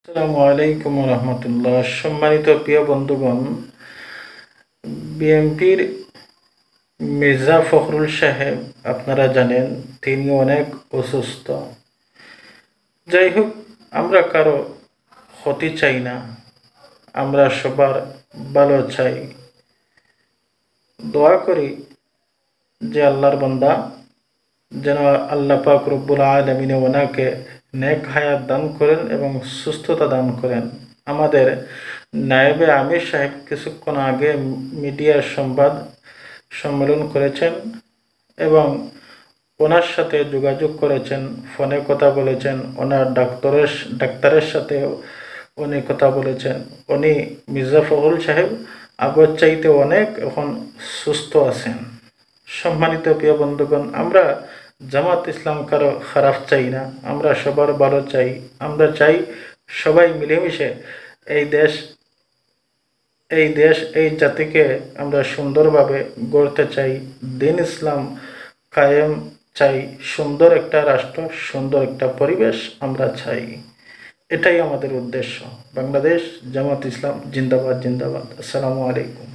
আসসালামু আলাইকুম রহমতুল্লাহ। সম্মানিত প্রিয় বন্ধুগণ, বিএনপির মির্জা ফখরুল সাহেব, আপনারা জানেন তিনি অনেক অসুস্থ। যাই হোক, আমরা কারো ক্ষতি চাই না, আমরা সবার ভালো চাই। দোয়া করি যে আল্লাহর বান্দা যেন আল্লাহ পাক রব্বুল আলামিন ওনাকে নেক হায়াত দান করেন এবং সুস্থতা দান করেন। আমাদের নায়েবে আমির সাহেব কিছুক্ষণ আগে মিডিয়ার সংবাদ সম্মেলন করেছেন এবং ওনার সাথে যোগাযোগ করেছেন, ফোনে কথা বলেছেন, ওনার ডাক্তারের সাথেও উনি কথা বলেছেন। উনি মির্জা ফখরুল সাহেব আগের চাইতে অনেক এখন সুস্থ আছেন। সম্মানিত প্রিয় বন্ধুগণ, আমরা জামাত ইসলাম কারো খারাপ চাই না, আমরা সবার ভালো চাই। আমরা চাই সবাই মিলেমিশে এই দেশ এই জাতিকে আমরা সুন্দরভাবে গড়তে চাই। দিন ইসলাম কায়েম চাই, সুন্দর একটা রাষ্ট্র, সুন্দর একটা পরিবেশ আমরা চাই। এটাই আমাদের উদ্দেশ্য। বাংলাদেশ জামাত ইসলাম জিন্দাবাদ, জিন্দাবাদ। আসসালামু আলাইকুম।